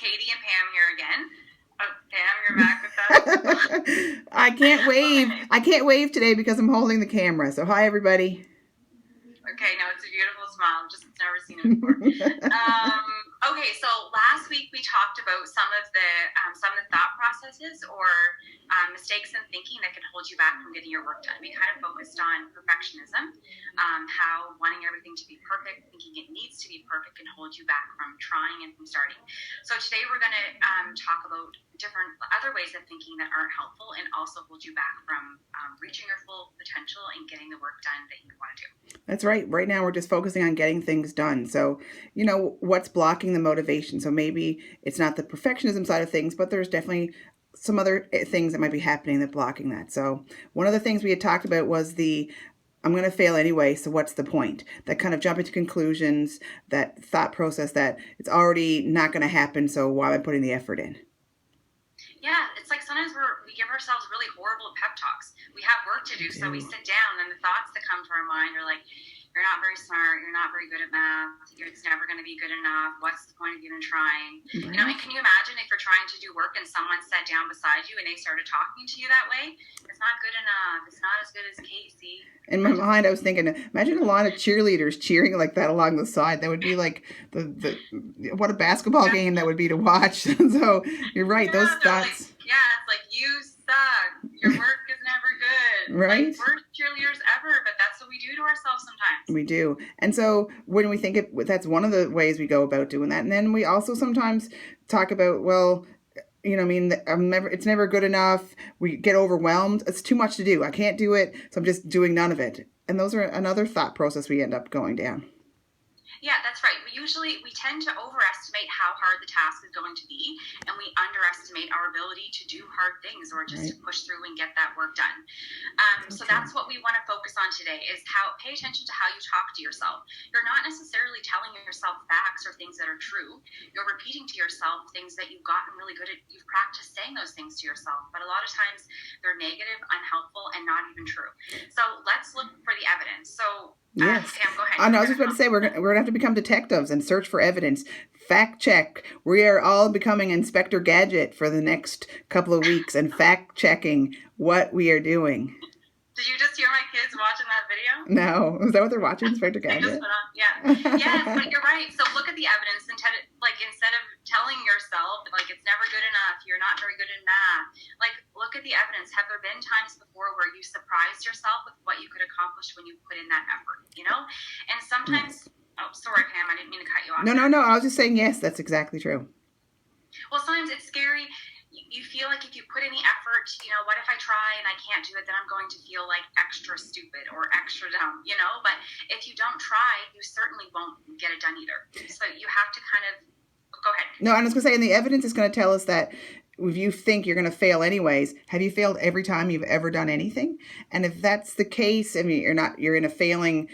Katie and Pam here again. Pam, you're back with us. I can't wave. Okay. I can't wave today because I'm holding the camera. So hi, everybody. Okay, no, it's a beautiful smile. Just never seen it before. Okay, so last week we talked about some of the thought processes or mistakes in thinking that can hold you back from getting your work done. We kind of focused on perfectionism, how wanting everything to be perfect, thinking it needs to be perfect, can hold you back from trying and from starting. So today we're going to talk about different other ways of thinking that aren't helpful and also hold you back from reaching your full potential and getting the work done that you want to do. That's right. Right now we're just focusing on getting things done. So, what's blocking the motivation? So maybe it's not the perfectionism side of things, but there's definitely some other things that might be happening that blocking that. So one of the things we had talked about was I'm going to fail anyway, so what's the point? That kind of jumping to conclusions, that thought process that it's already not going to happen, so why am I putting the effort in? Yeah, it's like sometimes we give ourselves really horrible pep talks. We have work to do, so we sit down, and the thoughts that come to our mind are like, you're not very smart, you're not very good at math, it's never going to be good enough, what's the point of even trying? Right. And can you imagine if you're trying to do work and someone sat down beside you and they started talking to you that way? It's not good enough, it's not as good as Casey. In my mind, I was thinking, imagine a lot of cheerleaders cheering like that along the side. That would be like what a basketball game that would be to watch. So you're right, those thoughts. It's like, you suck, your work is never good. Right? Like, we're cheerleaders ever, but that's what we do to ourselves sometimes. We do. And so when we think that's one of the ways we go about doing that. And then we also sometimes talk about, it's never good enough. We get overwhelmed. It's too much to do. I can't do it, so I'm just doing none of it. And those are another thought process we end up going down. Yeah, that's right. We tend to overestimate how hard the task is going to be, and we underestimate our ability to do hard things or just to push through and get that work done. So that's what we want to focus on today is pay attention to how you talk to yourself. You're not necessarily telling yourself facts or things that are true. You're repeating to yourself things that you've gotten really good at. You've practiced saying those things to yourself, but a lot of times they're negative, unhelpful, and not even true. So let's look for the evidence. So yes. Pam, go ahead. I was just about to say we're gonna have to become detectives and search for evidence. Fact check. We are all becoming Inspector Gadget for the next couple of weeks and fact checking what we are doing. Did you just hear my kids watching that video? No. Is that what they're watching, Inspector Gadget? They just put on, yeah. Yes, but you're right. So look at the evidence and instead of telling yourself like it's never good enough, you're not very good in math, like look at the evidence. Have there been times before where you surprised yourself with what you could accomplish when you put in that effort, And sometimes, oh, sorry, Pam, I didn't mean to cut you off. No. I was just saying, yes, that's exactly true. Well, sometimes it's scary. You feel like if you put in the effort, what if I try and I can't do it, then I'm going to feel like extra stupid or extra dumb, But if you don't try, you certainly won't get it done either. So you have to kind of, go ahead. No, I was going to say, and the evidence is going to tell us that if you think you're going to fail anyways, have you failed every time you've ever done anything? And if that's the case, you're failing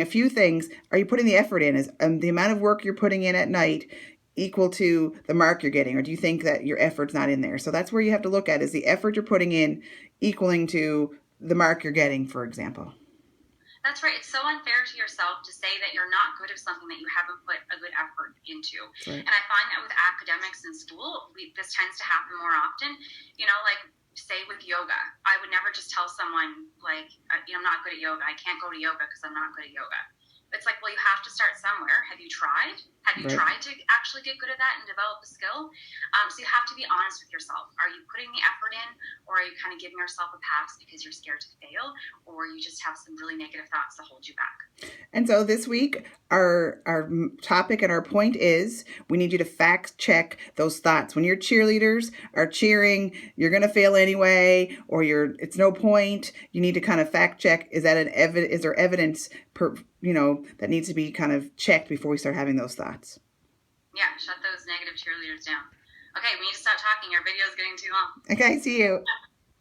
a few things, are you putting the effort in? Is the amount of work you're putting in at night equal to the mark you're getting, or do you think that your effort's not in there? So that's where you have to look at, is the effort you're putting in equaling to the mark you're getting, for example? That's right. It's so unfair to yourself to say that you're not good at something that you haven't put a good effort into. Right. And I find that with academics in school, this tends to happen more often. Like say with yoga, I would never just tell someone like, I'm not good at yoga. I can't go to yoga because I'm not good at yoga. It's like, well, you have to start somewhere. Have you tried? Have you tried to actually get good at that and develop the skill? So you have to be honest with yourself. Are you putting the effort in, or are you kind of giving yourself a pass because you're scared to fail, or you just have some really negative thoughts to hold you back? And so this week, our topic and our point is we need you to fact check those thoughts. When your cheerleaders are cheering, you're going to fail anyway, or it's no point. You need to kind of fact check. Is there evidence that needs to be kind of checked before we start having those thoughts? Yeah, shut those negative cheerleaders down. Okay, we need to stop talking. Our video is getting too long. Okay, see you.